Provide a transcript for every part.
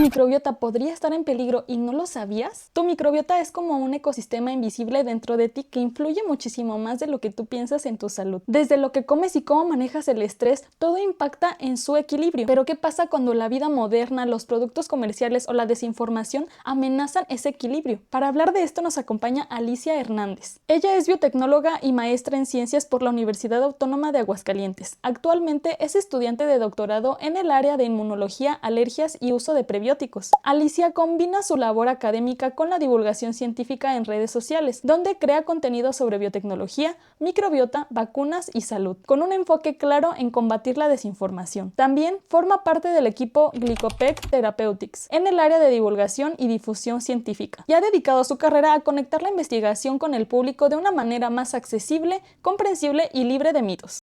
microbiota podría estar en peligro y no lo sabías? Tu microbiota es como un ecosistema invisible dentro de ti que influye muchísimo más de lo que tú piensas en tu salud. Desde lo que comes y cómo manejas el estrés, todo impacta en su equilibrio. Pero ¿qué pasa cuando la vida moderna, los productos comerciales o la desinformación amenazan ese equilibrio? Para hablar de esto nos acompaña Alicia Hernández. Ella es biotecnóloga y maestra en ciencias por la Universidad Autónoma de Aguascalientes. Actualmente es estudiante de doctorado en el área de inmunología, alergias y uso de prebióticos. Alicia combina su labor académica con la divulgación científica en redes sociales, donde crea contenido sobre biotecnología, microbiota, vacunas y salud, con un enfoque claro en combatir la desinformación. También forma parte del equipo Glycopec Therapeutics en el área de divulgación y difusión científica, y ha dedicado su carrera a conectar la investigación con el público de una manera más accesible, comprensible y libre de mitos.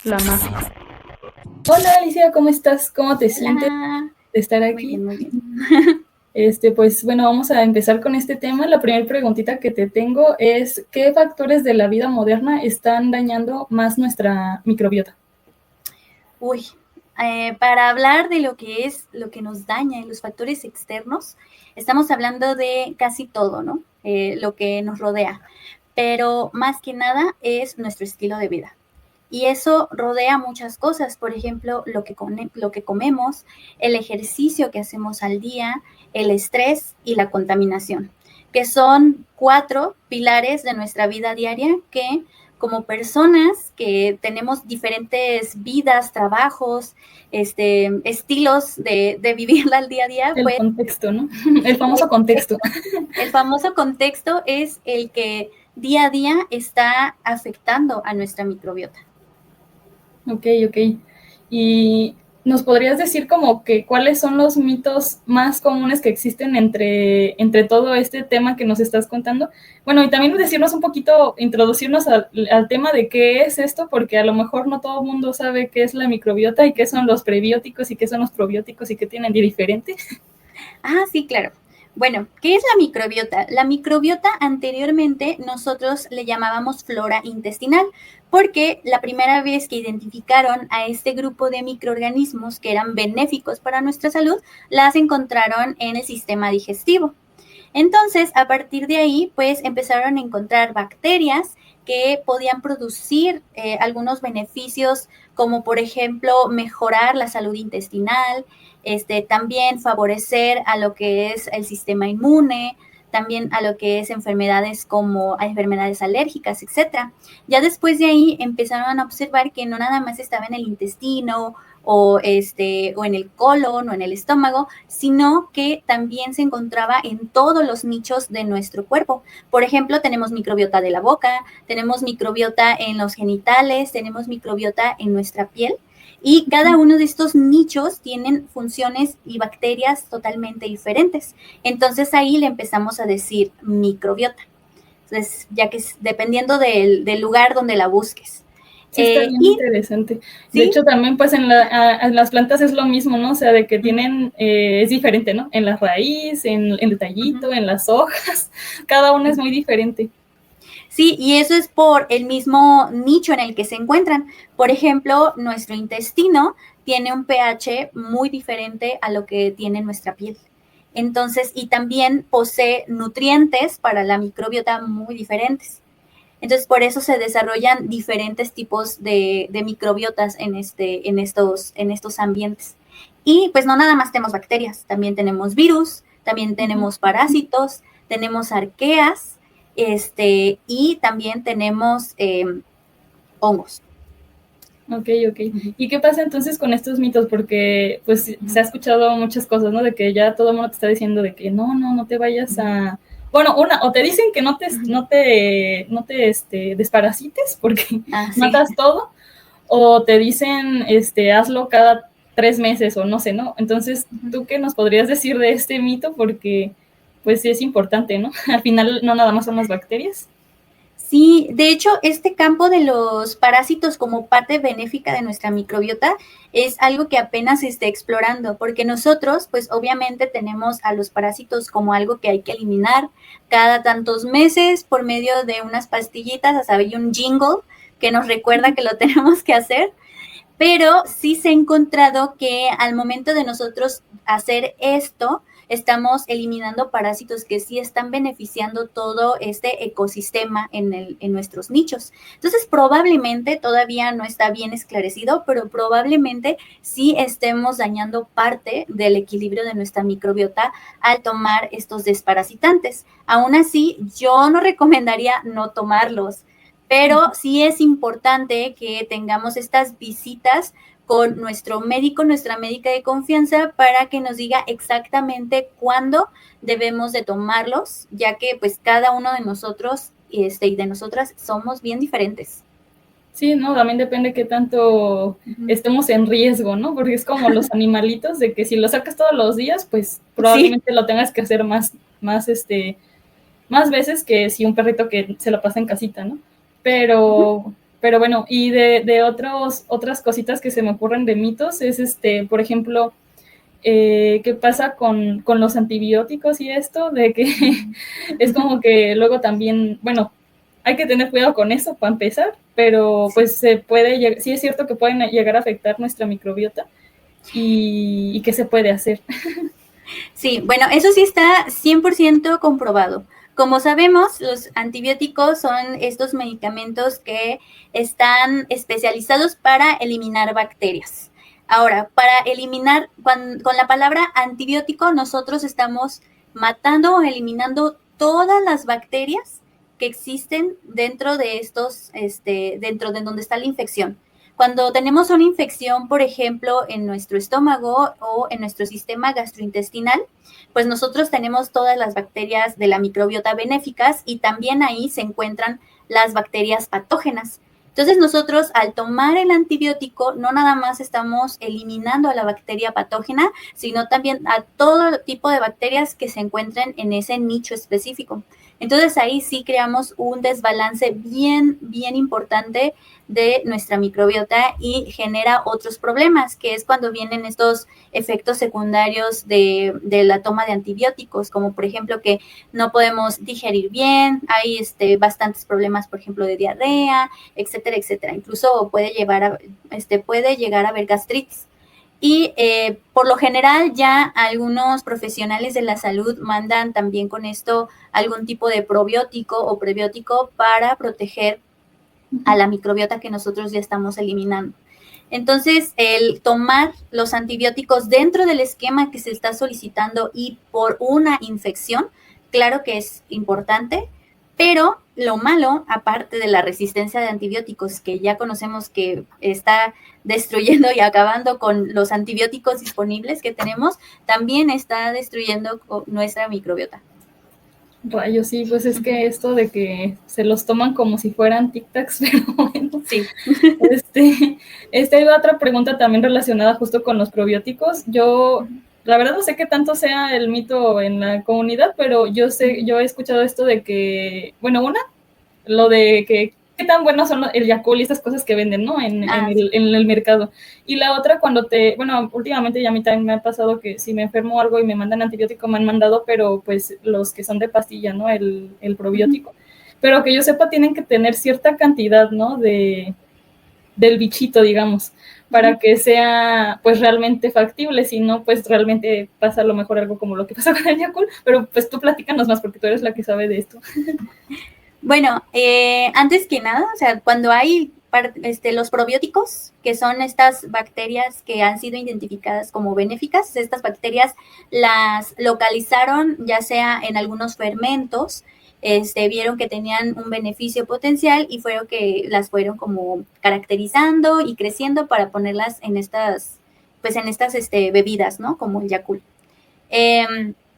La magia. Hola Alicia, ¿cómo estás? ¿Cómo te sientes de estar aquí? Muy bien. Pues bueno, vamos a empezar con este tema. La primera preguntita que te tengo es, ¿qué factores de la vida moderna están dañando más nuestra microbiota? Para hablar de lo que nos daña y los factores externos, estamos hablando de casi todo, ¿no? Lo que nos rodea, pero más que nada es nuestro estilo de vida. Y eso rodea muchas cosas, por ejemplo, lo que comemos, el ejercicio que hacemos al día, el estrés y la contaminación, que son 4 pilares de nuestra vida diaria que, como personas que tenemos diferentes vidas, trabajos, estilos de vivirla al día a día. El contexto, ¿no? El famoso contexto. El famoso contexto es el que día a día está afectando a nuestra microbiota. Ok. Y ¿nos podrías decir como que cuáles son los mitos más comunes que existen entre todo este tema que nos estás contando? Bueno, y también decirnos un poquito, introducirnos al tema de qué es esto, porque a lo mejor no todo el mundo sabe qué es la microbiota y qué son los prebióticos y qué son los probióticos y qué tienen de diferente. Sí, claro. Bueno, ¿qué es la microbiota? La microbiota anteriormente nosotros le llamábamos flora intestinal, porque la primera vez que identificaron a este grupo de microorganismos que eran benéficos para nuestra salud, las encontraron en el sistema digestivo. Entonces, a partir de ahí, pues empezaron a encontrar bacterias que podían producir algunos beneficios, como por ejemplo mejorar la salud intestinal, también favorecer a lo que es el sistema inmune, también a lo que es enfermedades como enfermedades alérgicas, etc. Ya después de ahí empezaron a observar que no nada más estaba en el intestino o en el colon o en el estómago, sino que también se encontraba en todos los nichos de nuestro cuerpo. Por ejemplo, tenemos microbiota de la boca, tenemos microbiota en los genitales, tenemos microbiota en nuestra piel, y cada uno de estos nichos tienen funciones y bacterias totalmente diferentes. Entonces ahí le empezamos a decir microbiota. Entonces, ya que dependiendo del lugar donde la busques. Sí, está bien interesante. ¿sí? De hecho, también pues en las plantas es lo mismo, ¿no? O sea, de que tienen, es diferente, ¿no? En la raíz, en el tallito, en las hojas, cada una es muy diferente. Sí, y eso es por el mismo nicho en el que se encuentran. Por ejemplo, nuestro intestino tiene un pH muy diferente a lo que tiene nuestra piel. Entonces, y también posee nutrientes para la microbiota muy diferentes. Entonces, por eso se desarrollan diferentes tipos de microbiotas en estos ambientes. Y pues no nada más tenemos bacterias, también tenemos virus, también tenemos parásitos, tenemos arqueas, y también tenemos hongos. Ok. ¿Y qué pasa entonces con estos mitos? Porque pues se ha escuchado muchas cosas, ¿no? De que ya todo el mundo te está diciendo de que no te vayas a... Bueno, o te dicen que no te desparasites porque matas todo, o te dicen hazlo cada 3 meses o no sé, ¿no? Entonces, ¿tú qué nos podrías decir de este mito? Porque pues sí es importante, ¿no? Al final no nada más son las bacterias. Sí, de hecho, este campo de los parásitos como parte benéfica de nuestra microbiota es algo que apenas se está explorando, porque nosotros, pues obviamente tenemos a los parásitos como algo que hay que eliminar cada tantos meses por medio de unas pastillitas, hasta hay un jingle que nos recuerda que lo tenemos que hacer, pero sí se ha encontrado que al momento de nosotros hacer esto, estamos eliminando parásitos que sí están beneficiando todo este ecosistema en nuestros nichos. Entonces, probablemente todavía no está bien esclarecido, pero probablemente sí estemos dañando parte del equilibrio de nuestra microbiota al tomar estos desparasitantes. Aún así, yo no recomendaría no tomarlos, pero sí es importante que tengamos estas visitas con nuestro médico, nuestra médica de confianza, para que nos diga exactamente cuándo debemos de tomarlos, ya que pues cada uno de nosotros y de nosotras somos bien diferentes. Sí, no, también depende qué tanto estemos en riesgo, ¿no? Porque es como los animalitos, de que si lo sacas todos los días, pues probablemente sí lo tengas que hacer más veces que si un perrito que se lo pasa en casita, ¿no? Pero bueno, y de otras cositas que se me ocurren de mitos es, por ejemplo, qué pasa con los antibióticos y esto, de que es como que luego también, bueno, hay que tener cuidado con eso para empezar, pero pues sí es cierto que pueden llegar a afectar nuestra microbiota y qué se puede hacer. Sí, bueno, eso sí está 100% comprobado. Como sabemos, los antibióticos son estos medicamentos que están especializados para eliminar bacterias. Ahora, para eliminar, con la palabra antibiótico, nosotros estamos matando o eliminando todas las bacterias que existen dentro de estos, dentro de donde está la infección. Cuando tenemos una infección, por ejemplo, en nuestro estómago o en nuestro sistema gastrointestinal, pues nosotros tenemos todas las bacterias de la microbiota benéficas y también ahí se encuentran las bacterias patógenas. Entonces nosotros al tomar el antibiótico no nada más estamos eliminando a la bacteria patógena, sino también a todo tipo de bacterias que se encuentren en ese nicho específico. Entonces ahí sí creamos un desbalance bien, bien importante de nuestra microbiota y genera otros problemas, que es cuando vienen estos efectos secundarios de la toma de antibióticos, como por ejemplo que no podemos digerir bien, hay bastantes problemas, por ejemplo, de diarrea, etcétera, etcétera. Incluso puede llegar a haber gastritis. Y por lo general ya algunos profesionales de la salud mandan también con esto algún tipo de probiótico o prebiótico para proteger a la microbiota que nosotros ya estamos eliminando. Entonces, el tomar los antibióticos dentro del esquema que se está solicitando y por una infección, claro que es importante, pero lo malo, aparte de la resistencia de antibióticos, que ya conocemos que está destruyendo y acabando con los antibióticos disponibles que tenemos, también está destruyendo nuestra microbiota. Rayos, sí, pues es que esto de que se los toman como si fueran tic-tacs, pero bueno. Sí. Hay otra pregunta también relacionada justo con los probióticos. Yo, la verdad, no sé qué tanto sea el mito en la comunidad, pero yo he escuchado esto de que, bueno, lo de que qué tan buenos son el Yakult y estas cosas que venden, ¿no? En el mercado. Y la otra, últimamente ya a mí también me ha pasado que si me enfermo algo y me mandan antibiótico, me han mandado, pero pues los que son de pastilla, ¿no? El probiótico. Pero que yo sepa, tienen que tener cierta cantidad, ¿no? Del bichito, digamos, para que sea pues realmente factible, si no, pues realmente pasa a lo mejor algo como lo que pasa con el Yakult, pero pues tú platícanos más porque tú eres la que sabe de esto. Bueno, antes que nada, o sea, cuando hay los probióticos, que son estas bacterias que han sido identificadas como benéficas, estas bacterias las localizaron ya sea en algunos fermentos, vieron que tenían un beneficio potencial y fueron que las fueron como caracterizando y creciendo para ponerlas en estas bebidas, ¿no? Como el Yakult.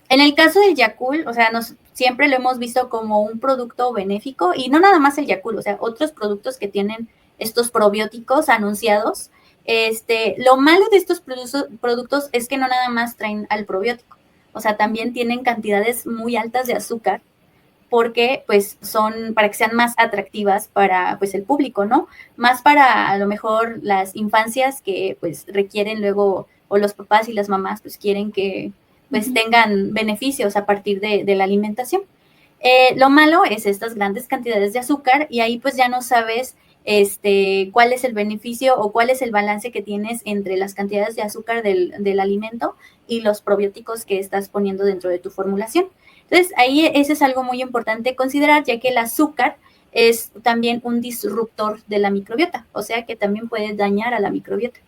En el caso del Yakult, o sea, siempre lo hemos visto como un producto benéfico y no nada más el Yakult, o sea, otros productos que tienen estos probióticos anunciados. Lo malo de estos productos es que no nada más traen al probiótico, o sea, también tienen cantidades muy altas de azúcar porque pues son para que sean más atractivas para pues el público, ¿no? Más para a lo mejor las infancias que pues requieren luego, o los papás y las mamás pues quieren que pues tengan beneficios a partir de la alimentación. Lo malo es estas grandes cantidades de azúcar y ahí pues ya no sabes cuál es el beneficio o cuál es el balance que tienes entre las cantidades de azúcar del alimento y los probióticos que estás poniendo dentro de tu formulación. Entonces, ahí eso es algo muy importante considerar, ya que el azúcar es también un disruptor de la microbiota, o sea que también puede dañar a la microbiota.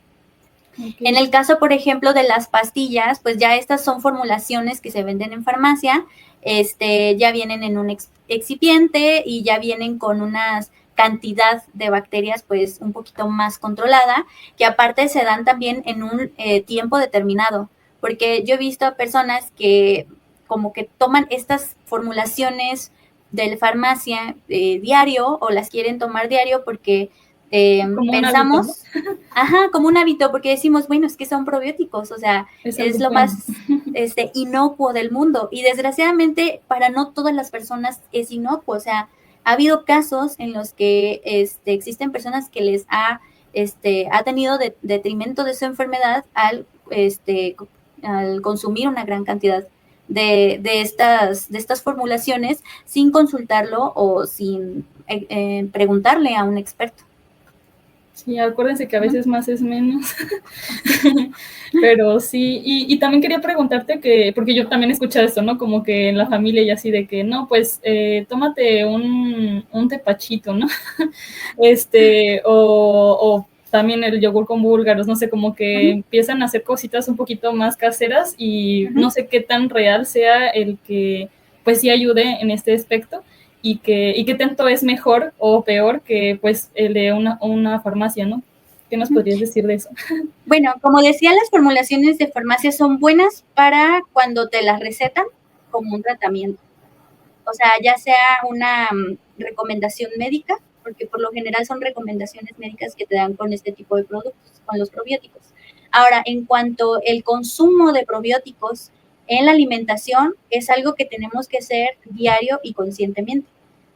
Okay. En el caso, por ejemplo, de las pastillas, pues ya estas son formulaciones que se venden en farmacia, ya vienen en un excipiente y ya vienen con una cantidad de bacterias pues un poquito más controlada, que aparte se dan también en un tiempo determinado, porque yo he visto a personas que como que toman estas formulaciones de la farmacia diario o las quieren tomar diario porque pensamos, hábito, ¿no? Ajá, como un hábito, porque decimos, bueno, es que son probióticos, o sea, es lo más inocuo del mundo, y desgraciadamente para no todas las personas es inocuo, o sea, ha habido casos en los que existen personas que les ha tenido detrimento de su enfermedad al consumir una gran cantidad de estas formulaciones sin consultarlo o sin preguntarle a un experto. Sí, acuérdense que a veces más es menos. Pero sí, y también quería preguntarte que, porque yo también he escuchado esto, ¿no? Como que en la familia y así de que, no, pues, tómate un tepachito, ¿no? O también el yogur con búlgaros, no sé, como que empiezan a hacer cositas un poquito más caseras y no sé qué tan real sea el que, pues, sí ayude en este aspecto. Y qué tanto es mejor o peor que pues el de una farmacia, ¿no? ¿Qué nos podrías decir de eso? Bueno, como decía, las formulaciones de farmacia son buenas para cuando te las recetan como un tratamiento. O sea, ya sea una recomendación médica, porque por lo general son recomendaciones médicas que te dan con este tipo de productos, con los probióticos. Ahora, en cuanto al consumo de probióticos en la alimentación, es algo que tenemos que hacer diario y conscientemente,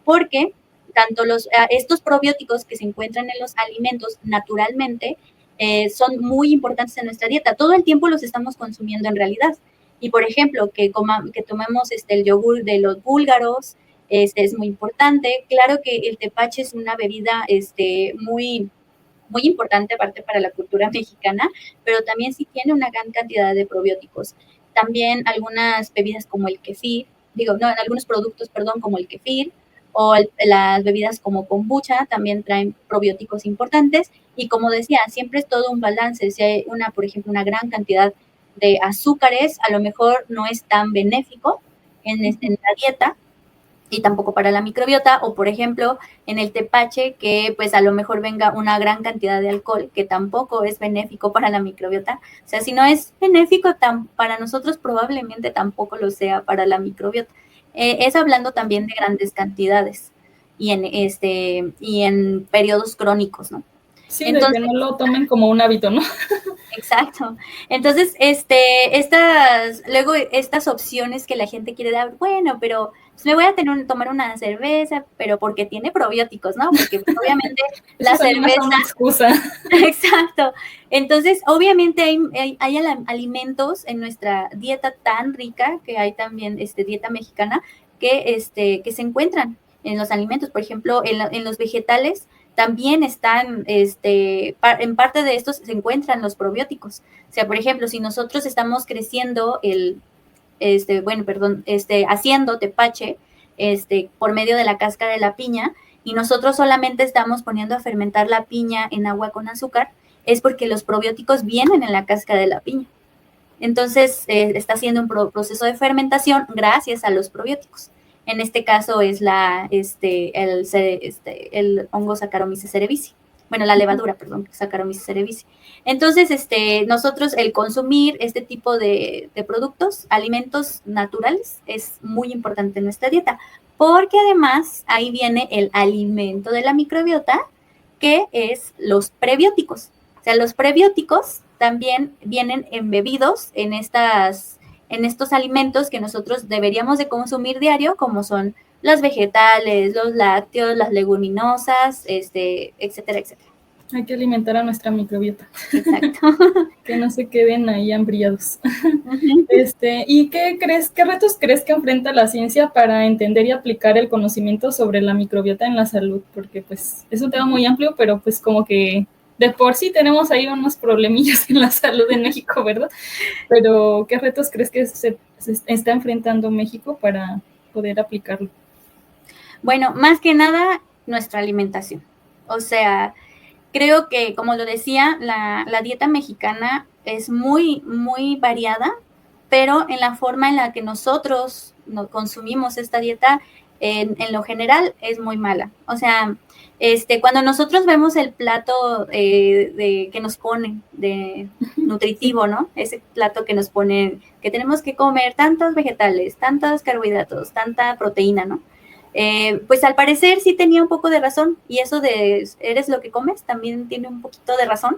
porque tanto estos probióticos que se encuentran en los alimentos naturalmente son muy importantes en nuestra dieta. Todo el tiempo los estamos consumiendo en realidad. Y, por ejemplo, que tomemos el yogur de los búlgaros, es muy importante. Claro que el tepache es una bebida muy, muy importante, aparte para la cultura mexicana, pero también sí tiene una gran cantidad de probióticos. También algunas bebidas como el kefir, algunos productos, como el kefir, o las bebidas como kombucha también traen probióticos importantes, y como decía, siempre es todo un balance. Si hay por ejemplo, una gran cantidad de azúcares, a lo mejor no es tan benéfico en la dieta y tampoco para la microbiota, o por ejemplo en el tepache, que pues a lo mejor venga una gran cantidad de alcohol, que tampoco es benéfico para la microbiota. O sea, si no es benéfico para nosotros, probablemente tampoco lo sea para la microbiota. Es hablando también de grandes cantidades y en periodos crónicos, ¿no? Sí, entonces, de que no lo tomen como un hábito, ¿no? Exacto. Entonces, luego estas opciones que la gente quiere dar, bueno, pero pues me voy a tomar una cerveza, pero porque tiene probióticos, ¿no? Porque pues, obviamente la cerveza es una excusa. Exacto. Entonces, obviamente hay alimentos en nuestra dieta tan rica, que hay también dieta mexicana, que se encuentran en los alimentos. Por ejemplo, en los vegetales también están, en parte de estos se encuentran los probióticos. O sea, por ejemplo, si nosotros estamos creciendo haciendo tepache, por medio de la cáscara de la piña, y nosotros solamente estamos poniendo a fermentar la piña en agua con azúcar, es porque los probióticos vienen en la cáscara de la piña. Entonces, está haciendo un proceso de fermentación gracias a los probióticos. En este caso es el hongo Saccharomyces cerevisiae. Bueno, la levadura, Saccharomyces cerevisiae. Entonces, nosotros el consumir este tipo de productos, alimentos naturales, es muy importante en nuestra dieta, porque además ahí viene el alimento de la microbiota, que es los prebióticos. O sea, los prebióticos también vienen embebidos en estos alimentos que nosotros deberíamos de consumir diario, como son los vegetales, los lácteos, las leguminosas, etcétera, etcétera. Hay que alimentar a nuestra microbiota. Exacto. Que no se queden ahí hambriados. Ujú. ¿Y qué retos crees que enfrenta la ciencia para entender y aplicar el conocimiento sobre la microbiota en la salud? Porque pues es un tema muy amplio, pero pues como que de por sí tenemos ahí unos problemillas en la salud en México, ¿verdad? Pero ¿qué retos crees que se está enfrentando México para poder aplicarlo? Bueno, más que nada, nuestra alimentación. O sea, creo que, como lo decía, la dieta mexicana es muy, muy variada, pero en la forma en la que nosotros consumimos esta dieta, en lo general, es muy mala. O sea, cuando nosotros vemos el plato que nos ponen de nutritivo, ¿no? Ese plato que nos ponen, que tenemos que comer tantos vegetales, tantos carbohidratos, tanta proteína, ¿no? Pues al parecer sí tenía un poco de razón, y eso de eres lo que comes también tiene un poquito de razón,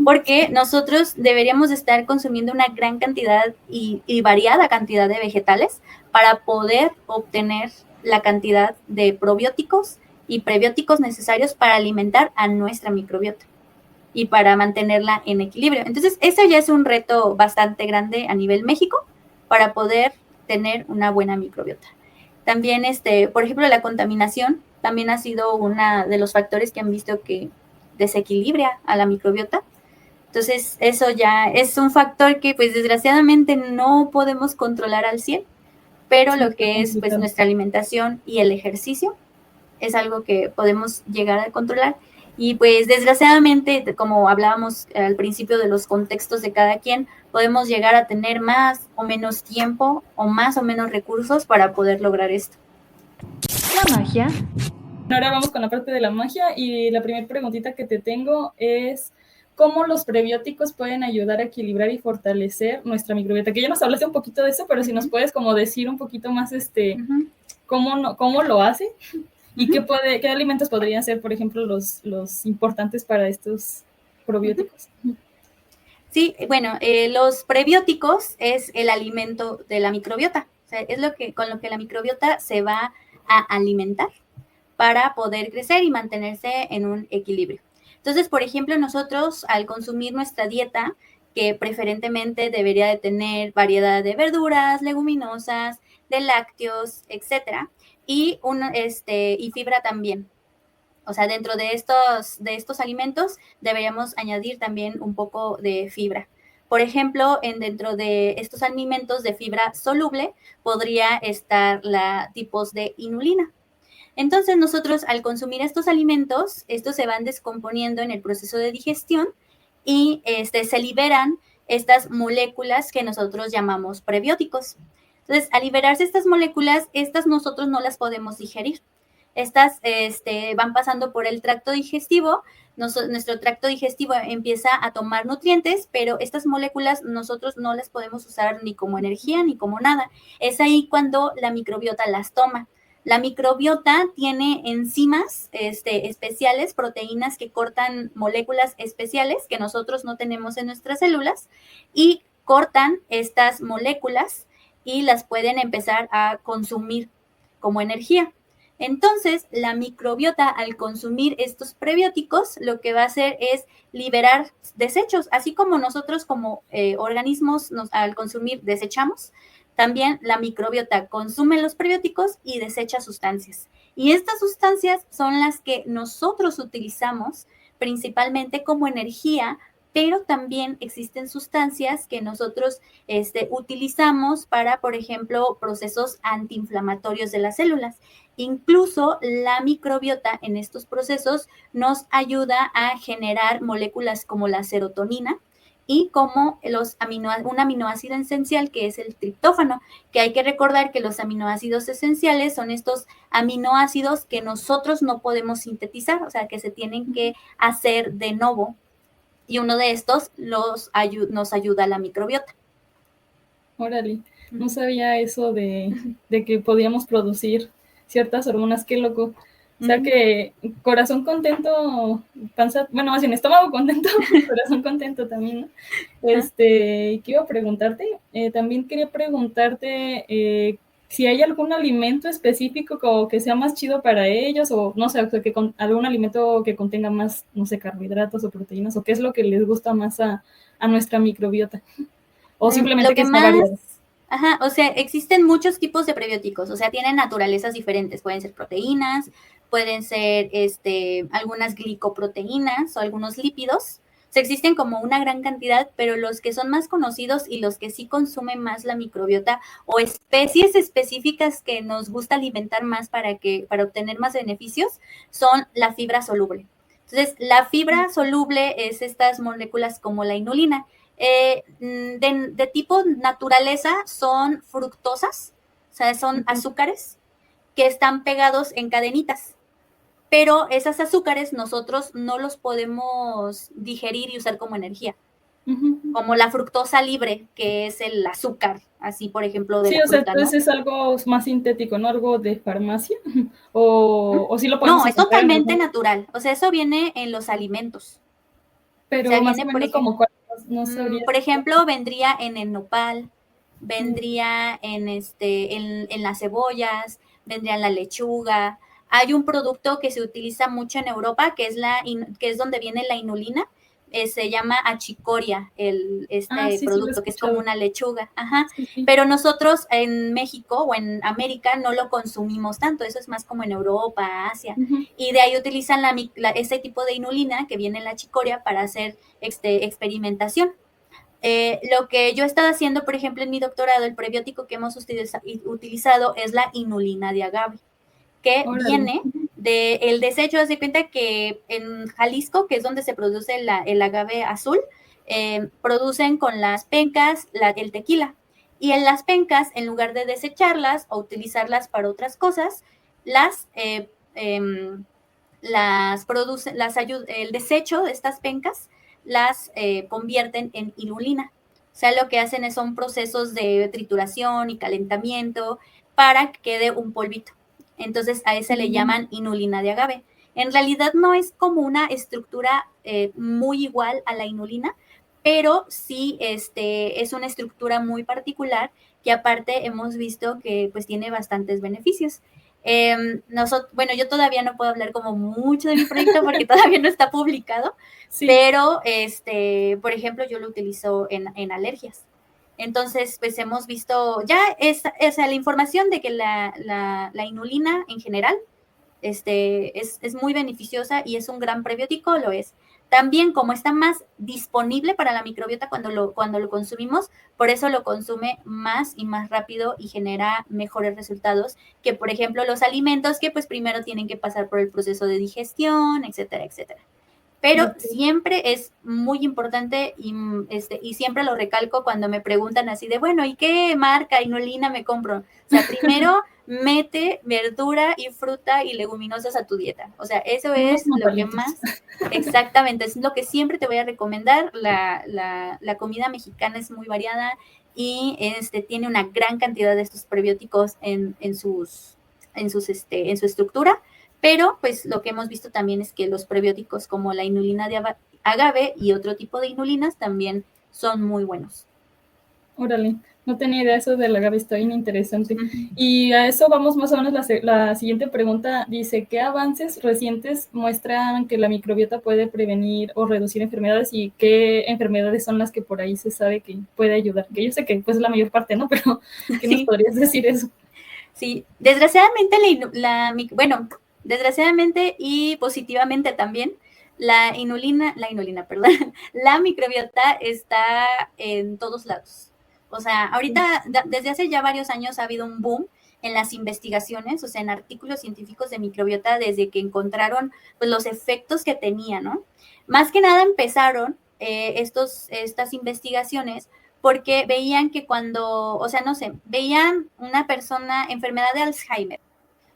porque nosotros deberíamos estar consumiendo una gran cantidad y variada cantidad de vegetales para poder obtener la cantidad de probióticos y prebióticos necesarios para alimentar a nuestra microbiota y para mantenerla en equilibrio. Entonces, eso ya es un reto bastante grande a nivel México para poder tener una buena microbiota. También, por ejemplo, la contaminación también ha sido uno de los factores que han visto que desequilibra a la microbiota. Entonces, eso ya es un factor que, pues, desgraciadamente no podemos controlar al 100, pero lo que es, pues, nuestra alimentación y el ejercicio es algo que podemos llegar a controlar. Y pues desgraciadamente, como hablábamos al principio de los contextos de cada quien, podemos llegar a tener más o menos tiempo o más o menos recursos para poder lograr esto. La magia. Ahora vamos con la parte de la magia, y la primera preguntita que te tengo es ¿cómo los prebióticos pueden ayudar a equilibrar y fortalecer nuestra microbiota? Que ya nos hablaste un poquito de eso, pero si nos puedes como decir un poquito más cómo lo hace. ¿Y qué alimentos podrían ser, por ejemplo, los importantes para estos probióticos? Sí, bueno, los prebióticos es el alimento de la microbiota. O sea, es con lo que la microbiota se va a alimentar para poder crecer y mantenerse en un equilibrio. Entonces, por ejemplo, nosotros al consumir nuestra dieta, que preferentemente debería de tener variedad de verduras, leguminosas, de lácteos, etcétera, y fibra también. O sea, dentro de estos alimentos deberíamos añadir también un poco de fibra. Por ejemplo, dentro de estos alimentos de fibra soluble podría estar tipos de inulina. Entonces, nosotros al consumir estos alimentos, estos se van descomponiendo en el proceso de digestión y se liberan estas moléculas que nosotros llamamos prebióticos. Entonces, al liberarse estas moléculas, estas nosotros no las podemos digerir. Estas van pasando por el tracto digestivo. Nuestro tracto digestivo empieza a tomar nutrientes, pero estas moléculas nosotros no las podemos usar ni como energía ni como nada. Es ahí cuando la microbiota las toma. La microbiota tiene enzimas especiales, proteínas que cortan moléculas especiales que nosotros no tenemos en nuestras células, y cortan estas moléculas y las pueden empezar a consumir como energía. Entonces, la microbiota, al consumir estos prebióticos, lo que va a hacer es liberar desechos, así como nosotros como organismos al consumir desechamos. También la microbiota consume los prebióticos y desecha sustancias. Y estas sustancias son las que nosotros utilizamos principalmente como energía, pero también existen sustancias que nosotros utilizamos para, por ejemplo, procesos antiinflamatorios de las células. Incluso la microbiota en estos procesos nos ayuda a generar moléculas como la serotonina y como un aminoácido esencial que es el triptófano, que hay que recordar que los aminoácidos esenciales son estos aminoácidos que nosotros no podemos sintetizar, o sea, que se tienen que hacer de nuevo, y uno de estos nos ayuda a la microbiota. Órale, no sabía eso de que podíamos producir ciertas hormonas, qué loco. O sea que corazón contento, panza, bueno, más bien estómago contento, corazón contento también, ¿no? ¿Qué iba a preguntarte? También quería preguntarte si hay algún alimento específico como que sea más chido para ellos, o no sé, o sea, que con algún alimento que contenga más, no sé, carbohidratos o proteínas, o qué es lo que les gusta más a nuestra microbiota, o simplemente Lo que está más, variado. ajá, o sea, existen muchos tipos de prebióticos, o sea, tienen naturalezas diferentes, pueden ser proteínas, pueden ser algunas glicoproteínas o algunos lípidos. O sea, existen como una gran cantidad, pero los que son más conocidos y los que sí consumen más la microbiota o especies específicas que nos gusta alimentar más para obtener más beneficios son la fibra soluble. Entonces, la fibra soluble es estas moléculas como la inulina. De tipo naturaleza son fructosas, o sea, son azúcares que están pegados en cadenitas, pero esas azúcares nosotros no los podemos digerir y usar como energía, como la fructosa libre, que es el azúcar, así por ejemplo de Sí, la o sea, fruta, ¿no? entonces es algo más sintético, ¿no? Algo de farmacia, o sí lo podemos No, es encontrar en totalmente algún... natural, o sea, eso viene en los alimentos, o sea, Pero más o viene, menos como cuál, no sabría. por ejemplo, vendría en el nopal, vendría en las cebollas, vendría en la lechuga. Hay un producto que se utiliza mucho en Europa, que es donde viene la inulina, se llama achicoria, Sí, sí, lo he producto, que es como escuchado. una lechuga. Ajá. Sí, sí. Pero nosotros en México o en América no lo consumimos tanto, eso es más como en Europa, Asia. Y de ahí utilizan ese tipo de inulina que viene en la achicoria para hacer experimentación. Lo que yo he estado haciendo, por ejemplo, en mi doctorado, el prebiótico que hemos utilizado es la inulina de agave, que Órale. viene del desecho. Haz de cuenta que en Jalisco, que es donde se produce el agave azul, producen con las pencas el tequila. Y en las pencas, en lugar de desecharlas o utilizarlas para otras cosas, el desecho de estas pencas las convierten en inulina. O sea, lo que hacen son procesos de trituración y calentamiento para que quede un polvito. Entonces a ese le llaman inulina de agave. En realidad no es como una estructura muy igual a la inulina, pero sí es una estructura muy particular que aparte hemos visto que pues tiene bastantes beneficios. Bueno, yo todavía no puedo hablar como mucho de mi proyecto porque todavía no está publicado, Sí. pero por ejemplo, yo lo utilizo en alergias. Entonces, pues hemos visto ya la información de que la inulina en general es muy beneficiosa y es un gran prebiótico, lo es. También como está más disponible para la microbiota cuando lo consumimos, por eso lo consume más y más rápido y genera mejores resultados que, por ejemplo, los alimentos que pues primero tienen que pasar por el proceso de digestión, etcétera, etcétera. Pero siempre es muy importante y siempre lo recalco cuando me preguntan así de, bueno, ¿y qué marca inulina me compro? O sea, primero mete verdura y fruta y leguminosas a tu dieta. O sea, eso es lo que más, exactamente, es lo que siempre te voy a recomendar. La comida mexicana es muy variada y tiene una gran cantidad de estos prebióticos en su estructura. Pero pues lo que hemos visto también es que los prebióticos como la inulina de agave y otro tipo de inulinas también son muy buenos. Órale, no tenía idea eso del agave, está bien interesante. Y a eso vamos más o menos, la siguiente pregunta dice, ¿qué avances recientes muestran que la microbiota puede prevenir o reducir enfermedades y qué enfermedades son las que por ahí se sabe que puede ayudar? Que yo sé que pues es la mayor parte, ¿no? Pero ¿qué nos podrías decir eso? Sí, desgraciadamente desgraciadamente y positivamente también, la microbiota está en todos lados. O sea, ahorita, desde hace ya varios años ha habido un boom en las investigaciones, o sea, en artículos científicos de microbiota desde que encontraron pues, los efectos que tenía, ¿no? Más que nada empezaron estas investigaciones porque veían que veían una persona, enfermedad de Alzheimer,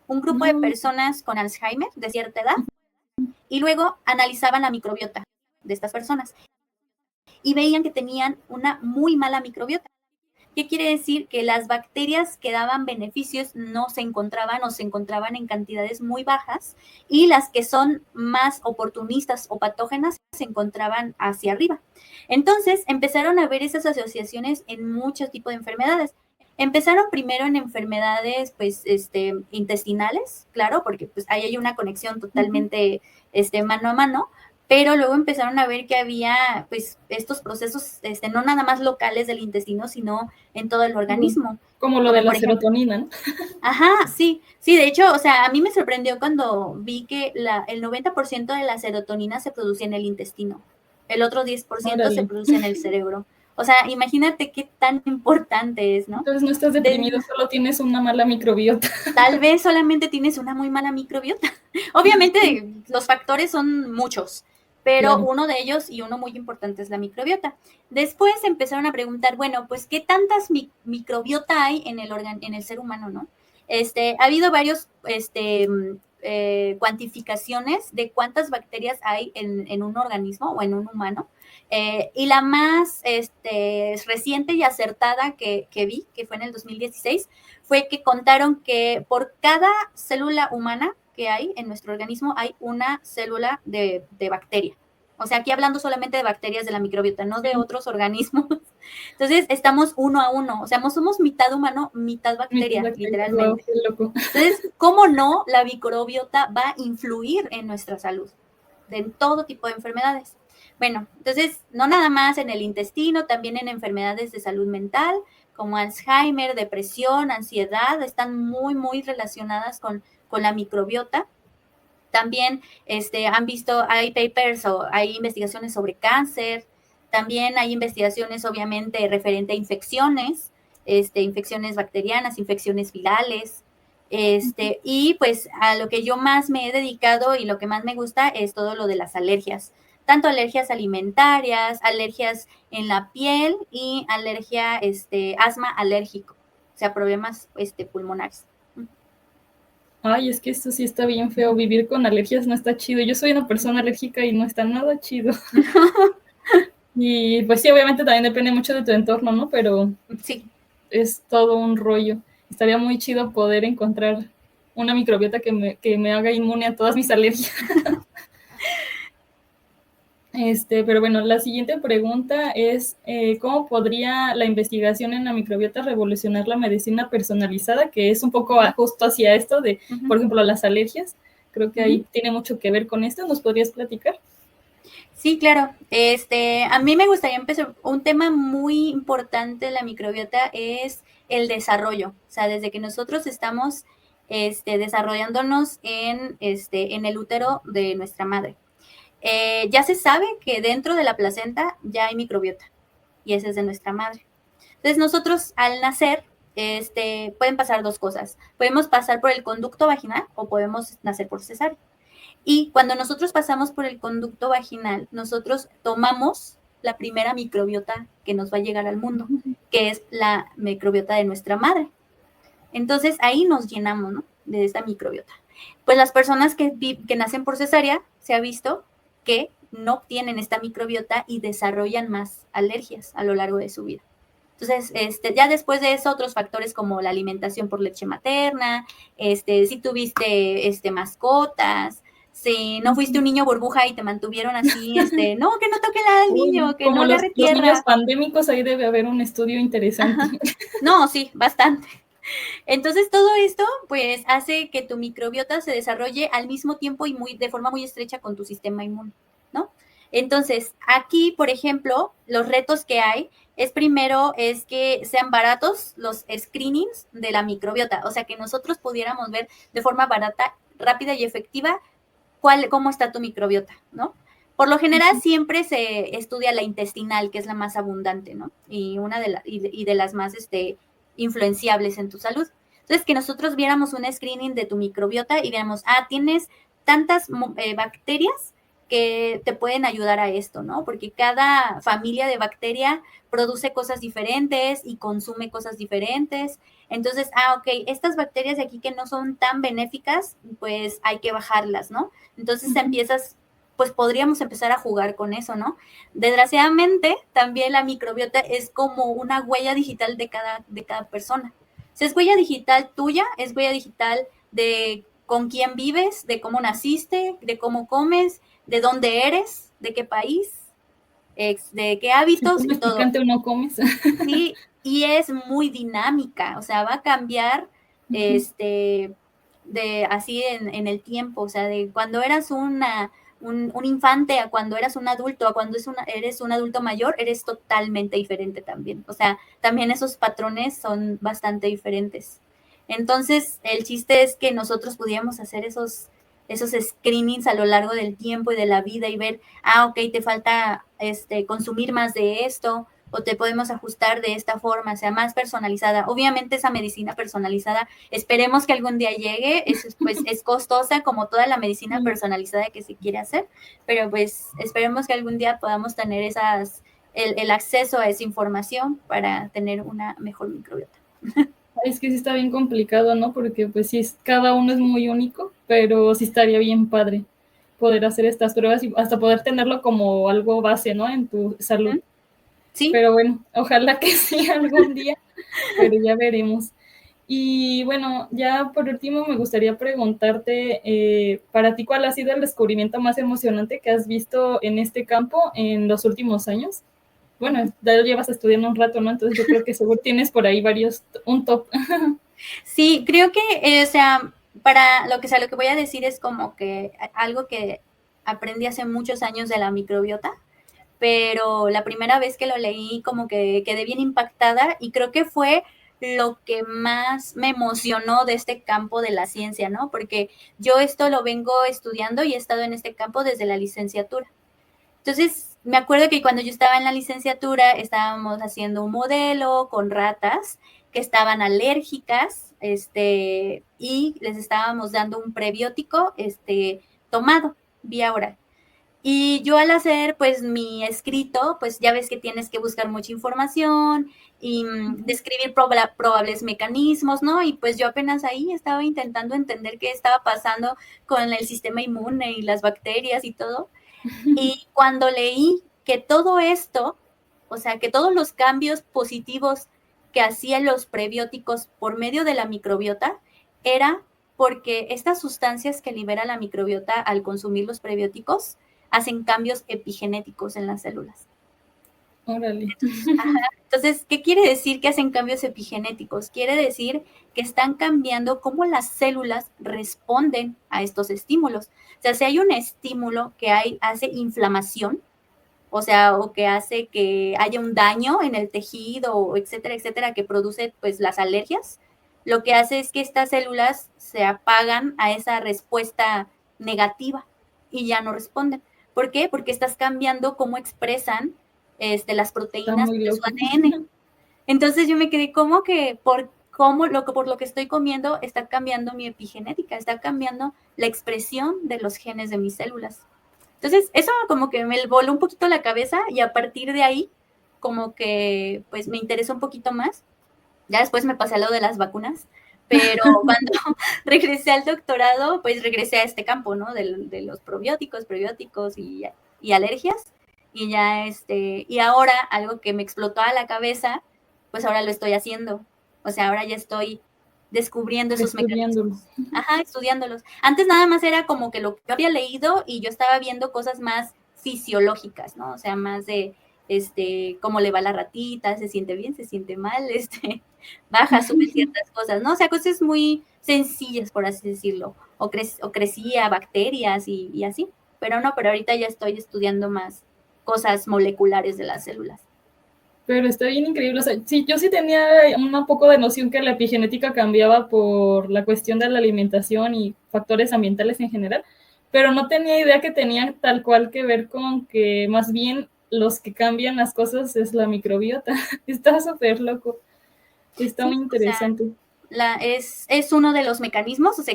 un grupo de personas con Alzheimer de cierta edad, y luego analizaban la microbiota de estas personas y veían que tenían una muy mala microbiota. ¿Qué quiere decir? Que las bacterias que daban beneficios no se encontraban o se encontraban en cantidades muy bajas y las que son más oportunistas o patógenas se encontraban hacia arriba. Entonces empezaron a ver esas asociaciones en muchos tipos de enfermedades. Empezaron primero en enfermedades, pues, intestinales, claro, porque pues ahí hay una conexión totalmente, mano a mano, pero luego empezaron a ver que había, pues, estos procesos, no nada más locales del intestino, sino en todo el organismo. Como lo de la serotonina, ¿no? Ajá, sí, de hecho, o sea, a mí me sorprendió cuando vi que el 90% de la serotonina se produce en el intestino, el otro 10% se produce en el cerebro. O sea, imagínate qué tan importante es, ¿no? Entonces no estás deprimido, solo tienes una mala microbiota. Tal vez solamente tienes una muy mala microbiota. Obviamente los factores son muchos, pero claro, uno de ellos y uno muy importante es la microbiota. Después empezaron a preguntar, bueno, pues ¿qué tantas microbiota hay en el ser humano, no? Ha habido varios cuantificaciones de cuántas bacterias hay en un organismo o en un humano. Y la más reciente y acertada que vi, que fue en el 2016, fue que contaron que por cada célula humana que hay en nuestro organismo hay una célula de bacteria. O sea, aquí hablando solamente de bacterias de la microbiota, no de otros organismos. Entonces, estamos 1 a 1. O sea, somos mitad humano, mitad bacteria, literalmente. Qué loco. Entonces, ¿cómo no la microbiota va a influir en nuestra salud? En todo tipo de enfermedades. Bueno, entonces, no nada más en el intestino, también en enfermedades de salud mental, como Alzheimer, depresión, ansiedad, están muy, muy relacionadas con la microbiota. También han visto, hay papers o hay investigaciones sobre cáncer, también hay investigaciones obviamente referente a infecciones, infecciones bacterianas, infecciones virales, y pues a lo que yo más me he dedicado y lo que más me gusta es todo lo de las alergias, tanto alergias alimentarias, alergias en la piel y alergia, asma alérgico, o sea, problemas pulmonares. Ay, es que esto sí está bien feo, vivir con alergias no está chido. Yo soy una persona alérgica y no está nada chido. Y pues sí, obviamente también depende mucho de tu entorno, ¿no? Pero sí, es todo un rollo. Estaría muy chido poder encontrar una microbiota que me haga inmune a todas mis alergias. Pero bueno, la siguiente pregunta es, ¿cómo podría la investigación en la microbiota revolucionar la medicina personalizada? Que es un poco justo hacia esto de, por ejemplo, las alergias. Creo que ahí tiene mucho que ver con esto. ¿Nos podrías platicar? Sí, claro. A mí me gustaría empezar, un tema muy importante de la microbiota es el desarrollo. O sea, desde que nosotros estamos desarrollándonos en el útero de nuestra madre. Ya se sabe que dentro de la placenta ya hay microbiota y esa es de nuestra madre. Entonces nosotros al nacer pueden pasar dos cosas. Podemos pasar por el conducto vaginal o podemos nacer por cesárea. Y cuando nosotros pasamos por el conducto vaginal, nosotros tomamos la primera microbiota que nos va a llegar al mundo, que es la microbiota de nuestra madre. Entonces ahí nos llenamos, ¿no?, de esta microbiota. Pues las personas que nacen por cesárea, se ha visto que no obtienen esta microbiota y desarrollan más alergias a lo largo de su vida. Entonces, ya después de eso, otros factores como la alimentación por leche materna, si tuviste mascotas, si no fuiste un niño burbuja y te mantuvieron así, no, que no toque nada al niño, que no agarre tierra. Como los niños pandémicos, ahí debe haber un estudio interesante. Ajá. No, sí, bastante. Entonces, todo esto, pues, hace que tu microbiota se desarrolle al mismo tiempo y de forma muy estrecha con tu sistema inmune, ¿no? Entonces, aquí, por ejemplo, los retos que hay primero que sean baratos los screenings de la microbiota, o sea, que nosotros pudiéramos ver de forma barata, rápida y efectiva cómo está tu microbiota, ¿no? Por lo general siempre se estudia la intestinal, que es la más abundante, ¿no? Y una de las más influenciables en tu salud. Entonces, que nosotros viéramos un screening de tu microbiota y viéramos, tienes tantas bacterias que te pueden ayudar a esto, ¿no? Porque cada familia de bacteria produce cosas diferentes y consume cosas diferentes. Entonces, ok, estas bacterias de aquí que no son tan benéficas, pues hay que bajarlas, ¿no? Entonces pues podríamos empezar a jugar con eso, ¿no? Desgraciadamente, también la microbiota es como una huella digital de cada persona. O sea, es huella digital tuya, es huella digital de con quién vives, de cómo naciste, de cómo comes, de dónde eres, de qué país, de qué hábitos. Si comes picante o no comes. Sí, y es muy dinámica, o sea, va a cambiar así en el tiempo, o sea, de cuando eras un infante a cuando eras un adulto, a cuando eres un adulto mayor, eres totalmente diferente también. O sea, también esos patrones son bastante diferentes. Entonces, el chiste es que nosotros pudiéramos hacer esos screenings a lo largo del tiempo y de la vida y ver, ok, te falta consumir más de esto, o te podemos ajustar de esta forma, sea más personalizada. Obviamente esa medicina personalizada, esperemos que algún día llegue, pues es costosa como toda la medicina personalizada que se quiere hacer, pero pues esperemos que algún día podamos tener el acceso a esa información para tener una mejor microbiota. Es que sí está bien complicado, ¿no? Porque pues sí, cada uno es muy único, pero sí estaría bien padre poder hacer estas pruebas y hasta poder tenerlo como algo base, ¿no? En tu salud. Sí. Pero bueno, ojalá que sí algún día, pero ya veremos. Y bueno, ya por último me gustaría preguntarte, para ti, ¿cuál ha sido el descubrimiento más emocionante que has visto en este campo en los últimos años? Bueno, ya lo llevas estudiando un rato, ¿no? Entonces yo creo que seguro tienes por ahí un top. Sí, creo que, o sea, para lo que voy a decir es como que algo que aprendí hace muchos años de la microbiota, pero la primera vez que lo leí como que quedé bien impactada y creo que fue lo que más me emocionó de este campo de la ciencia, ¿no? Porque yo esto lo vengo estudiando y he estado en este campo desde la licenciatura. Entonces, me acuerdo que cuando yo estaba en la licenciatura estábamos haciendo un modelo con ratas que estaban alérgicas, y les estábamos dando un prebiótico, tomado vía oral. Y yo al hacer pues mi escrito, pues ya ves que tienes que buscar mucha información y describir probables mecanismos, ¿no? Y pues yo apenas ahí estaba intentando entender qué estaba pasando con el sistema inmune y las bacterias y todo. Y cuando leí que todo esto, o sea, que todos los cambios positivos que hacían los prebióticos por medio de la microbiota, era porque estas sustancias que libera la microbiota al consumir los prebióticos hacen cambios epigenéticos en las células. Órale. Entonces, ¿qué quiere decir que hacen cambios epigenéticos? Quiere decir que están cambiando cómo las células responden a estos estímulos. O sea, si hay un estímulo que hace inflamación, o sea, o que hace que haya un daño en el tejido, etcétera, etcétera, que produce pues las alergias, lo que hace es que estas células se apagan a esa respuesta negativa y ya no responden. ¿Por qué? Porque estás cambiando cómo expresan las proteínas de su ADN. Entonces yo me quedé como que por lo que estoy comiendo está cambiando mi epigenética, está cambiando la expresión de los genes de mis células. Entonces, eso como que me voló un poquito la cabeza y a partir de ahí, como que pues me interesó un poquito más. Ya después me pasé a lo de las vacunas, pero cuando regresé al doctorado, pues regresé a este campo, ¿no? De los probióticos, prebióticos y alergias. Y ya y ahora algo que me explotó a la cabeza, pues ahora lo estoy haciendo. O sea, ahora ya estoy descubriendo esos mecanismos. Ajá, estudiándolos. Antes nada más era como que lo que yo había leído y yo estaba viendo cosas más fisiológicas, ¿no? O sea, más de cómo le va la ratita, se siente bien, se siente mal, baja, sube ciertas cosas, ¿no? O sea, cosas muy sencillas, por así decirlo. O crecía bacterias y así. Pero ahorita ya estoy estudiando más cosas moleculares de las células. Pero está bien increíble. O sea, sí, yo sí tenía un poco de noción que la epigenética cambiaba por la cuestión de la alimentación y factores ambientales en general, pero no tenía idea que tenían tal cual que ver con que más bien los que cambian las cosas es la microbiota. Está súper loco. Está muy interesante. O sea, es uno de los mecanismos, o sea,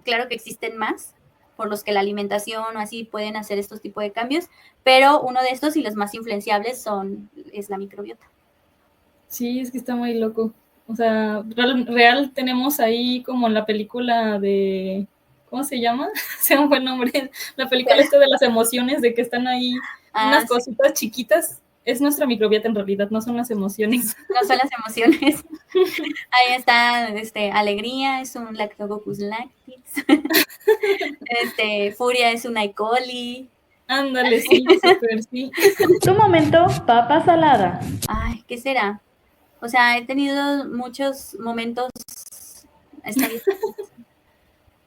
claro que existen más, por los que la alimentación o así pueden hacer estos tipos de cambios, pero uno de estos y los más influenciables es la microbiota. Sí, es que está muy loco. O sea, real tenemos ahí como en la película de... ¿Cómo se llama? Se me fue el nombre. La película esta de las emociones, de que están ahí unas cositas chiquitas. Es nuestra microbiota en realidad, no son las emociones. No son las emociones. Ahí está, alegría es un Lactococcus lactis. Furia es una E. coli. Ándale, sí, súper sí. Tu momento, papa salada. Ay, ¿qué será? O sea, he tenido muchos momentos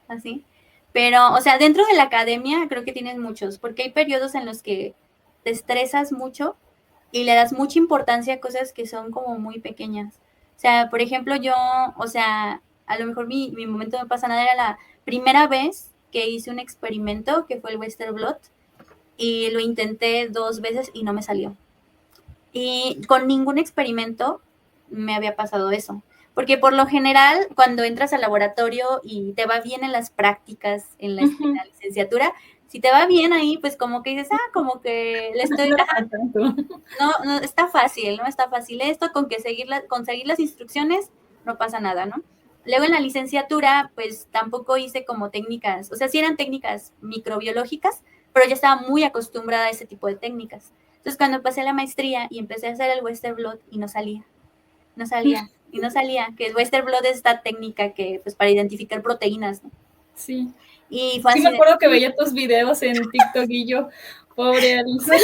así. Pero, o sea, dentro de la academia creo que tienes muchos, porque hay periodos en los que te estresas mucho y le das mucha importancia a cosas que son como muy pequeñas. O sea, por ejemplo, yo, o sea, a lo mejor mi momento no pasa nada, era la primera vez que hice un experimento, que fue el Western Blot, y lo intenté 2 veces y no me salió. Y con ningún experimento me había pasado eso. Porque por lo general, cuando entras al laboratorio y te va bien en las prácticas, en la licenciatura, si te va bien ahí, pues como que dices, como que le estoy... No, está fácil, ¿no? Está fácil esto, con que conseguir las instrucciones, no pasa nada, ¿no? Luego en la licenciatura, pues tampoco hice como técnicas, o sea, sí eran técnicas microbiológicas, pero ya estaba muy acostumbrada a ese tipo de técnicas. Entonces, cuando pasé a la maestría y empecé a hacer el Western Blot y no salía, que el Western Blot es esta técnica que, pues, para identificar proteínas, ¿no? Sí. Y fue sí, así me acuerdo que veía tus videos en TikTok y yo, pobre Alice.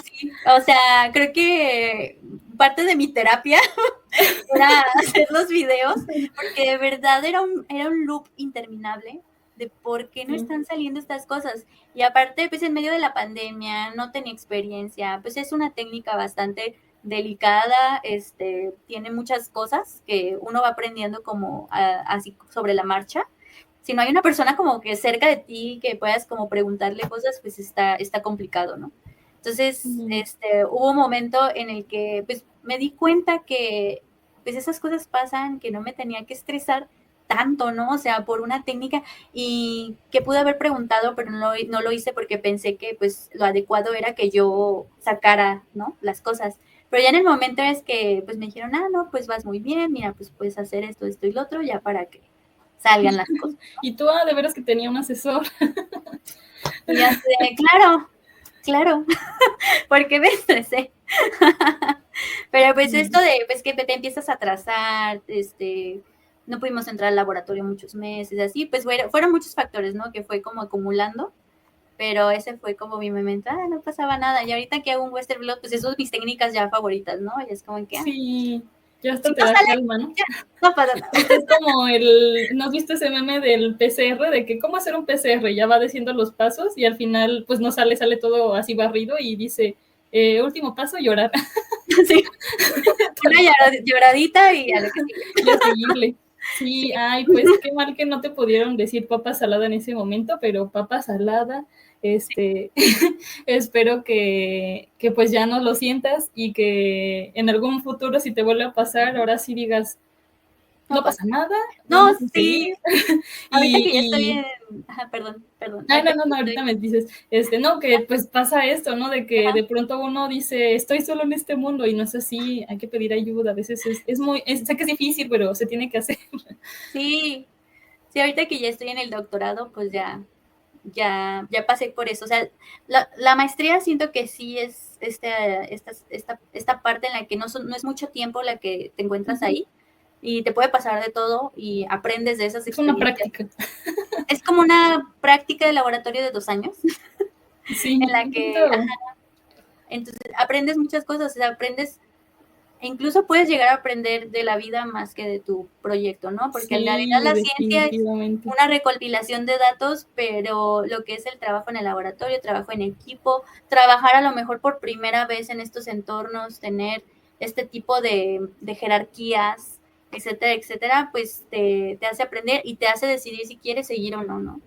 Sí, o sea, creo que parte de mi terapia era hacer los videos, porque de verdad era un loop interminable de por qué no están saliendo estas cosas. Y aparte, pues en medio de la pandemia, no tenía experiencia, pues es una técnica bastante delicada, tiene muchas cosas que uno va aprendiendo como así sobre la marcha. Si no hay una persona como que cerca de ti que puedas como preguntarle cosas, pues está complicado, ¿no? Entonces, hubo un momento en el que pues me di cuenta que pues esas cosas pasan, que no me tenía que estresar tanto, ¿no? O sea, por una técnica, y que pude haber preguntado, pero no lo hice porque pensé que pues lo adecuado era que yo sacara, ¿no? Las cosas. Pero ya en el momento es que pues me dijeron, no, pues vas muy bien, mira, pues puedes hacer esto y lo otro, ya para que salgan las cosas, ¿no? Y tú, de veras que tenía un asesor. Ya sé, claro, porque me estresé. Pero pues esto de pues que te empiezas a atrasar, no pudimos entrar al laboratorio muchos meses, así, pues fueron muchos factores, ¿no? Que fue como acumulando, pero ese fue como mi momento, no pasaba nada. Y ahorita que hago un Western Blot, pues esas son mis técnicas ya favoritas, ¿no? Y es como que... Sí, ya hasta te da calma, ¿no? No pasa nada. Es como ¿no has visto ese meme del PCR? De que cómo hacer un PCR, ya va diciendo los pasos y al final pues no sale todo así barrido y dice, último paso, llorar. Sí, una lloradita y a lo que sigue. Y a seguirle. Sí, pues qué mal que no te pudieron decir papa salada en ese momento, pero papa salada, espero que pues ya no lo sientas y que en algún futuro si te vuelve a pasar, ahora sí digas, no pasa nada. No, sí. Ahorita que ya estoy en... perdón. No, ahorita me dices, no, que pues pasa esto, ¿no? De que de pronto uno dice, estoy solo en este mundo y no es así, hay que pedir ayuda, a veces es muy, sé que es difícil, pero se tiene que hacer. Sí, ahorita que ya estoy en el doctorado, pues ya pasé por eso. O sea, la maestría siento que sí es esta parte en la que no es mucho tiempo la que te encuentras ahí y te puede pasar de todo y aprendes de esas experiencias. Es una práctica. Es como una práctica de laboratorio de 2 años. Sí. En la que entonces aprendes muchas cosas, o sea, e incluso puedes llegar a aprender de la vida más que de tu proyecto, ¿no? Porque en realidad la ciencia es una recopilación de datos, pero lo que es el trabajo en el laboratorio, trabajo en equipo, trabajar a lo mejor por primera vez en estos entornos, tener este tipo de jerarquías, etcétera, pues te hace aprender y te hace decidir si quieres seguir o no, ¿no?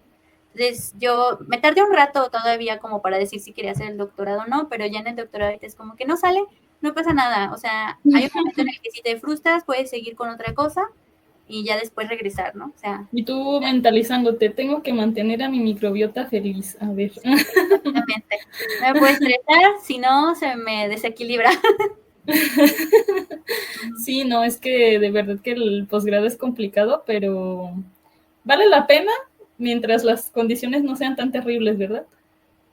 Entonces yo me tardé un rato todavía como para decir si quería hacer el doctorado o no, pero ya en el doctorado es como que no sale, no pasa nada. O sea, hay un momento en el que si te frustras puedes seguir con otra cosa y ya después regresar, ¿no? O sea. Y tú mentalizándote, tengo que mantener a mi microbiota feliz, a ver. Exactamente. No me puedo estresar, si no se me desequilibra. Sí, no, es que de verdad que el posgrado es complicado, pero vale la pena mientras las condiciones no sean tan terribles, ¿verdad?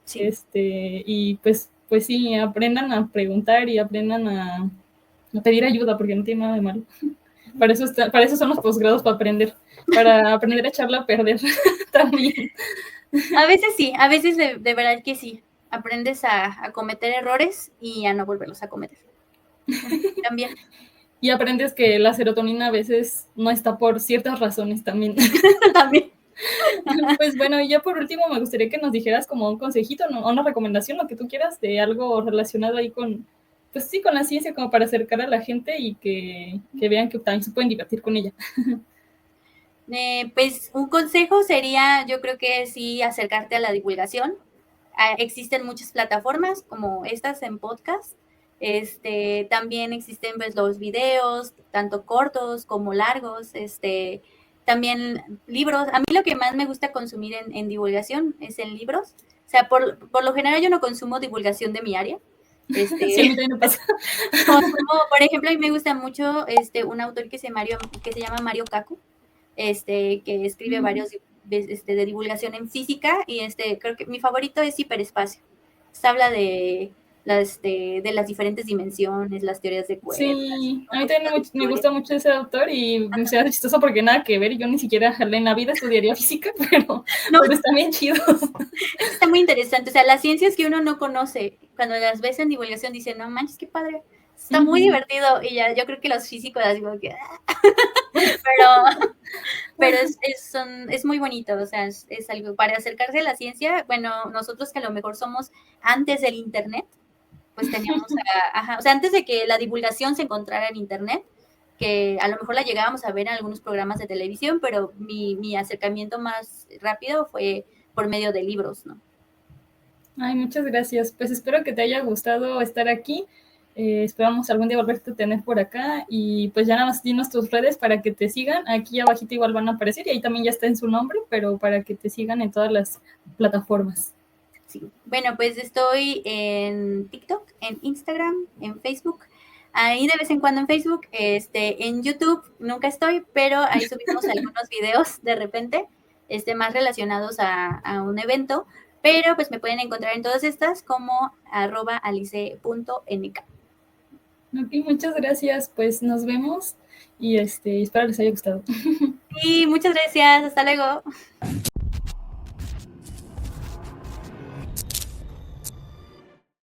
Sí. Y pues sí, aprendan a preguntar y aprendan a pedir ayuda, porque no tiene nada de malo. Para eso son los posgrados, para aprender a echarla a perder también. A veces sí, a veces de verdad que sí. Aprendes a cometer errores y a no volverlos a cometer. También. y aprendes que la serotonina a veces no está por ciertas razones también. También. Pues bueno, y ya por último me gustaría que nos dijeras como un consejito, ¿no? Una recomendación, lo que tú quieras, de algo relacionado ahí con, pues sí, con la ciencia, como para acercar a la gente y que vean que también se pueden divertir con ella. Pues un consejo sería, yo creo que sí, acercarte a la divulgación. Existen muchas plataformas como estas en podcast. También existen pues los videos, tanto cortos como largos, también libros. A mí lo que más me gusta consumir en divulgación es en libros. O sea, por lo general yo no consumo divulgación de mi área. Sí, a mí también me pasa. Consumo, por ejemplo, a mí me gusta mucho un autor que se llama Mario Kaku, que escribe varios de divulgación en física, y creo que mi favorito es Hiperespacio. Habla de las diferentes dimensiones, las teorías de cuerdas. Sí, a mí también me gusta mucho ese autor y me hace chistoso porque nada que ver, yo ni siquiera en la vida estudiaría física, pero está bien chido. Está muy interesante, o sea, las ciencias que uno no conoce, cuando las ves en divulgación dicen, no manches, qué padre, está muy divertido, y ya yo creo que los físicos así como que pero es muy bonito, o sea, es algo para acercarse a la ciencia. Bueno, nosotros que a lo mejor somos antes del internet, pues teníamos o sea, antes de que la divulgación se encontrara en internet, que a lo mejor la llegábamos a ver en algunos programas de televisión, pero mi acercamiento más rápido fue por medio de libros, ¿no? Ay, muchas gracias. Pues espero que te haya gustado estar aquí. Esperamos algún día volverte a tener por acá, y pues ya nada más dinos tus redes para que te sigan. Aquí abajito igual van a aparecer y ahí también ya está en su nombre, pero para que te sigan en todas las plataformas. Sí. Bueno, pues estoy en TikTok, en Instagram, en Facebook. Ahí de vez en cuando en Facebook, en YouTube nunca estoy, pero ahí subimos algunos videos de repente, más relacionados a un evento, pero pues me pueden encontrar en todas estas como @alice.nk. Ok, muchas gracias, pues nos vemos y espero les haya gustado. Sí, muchas gracias, hasta luego.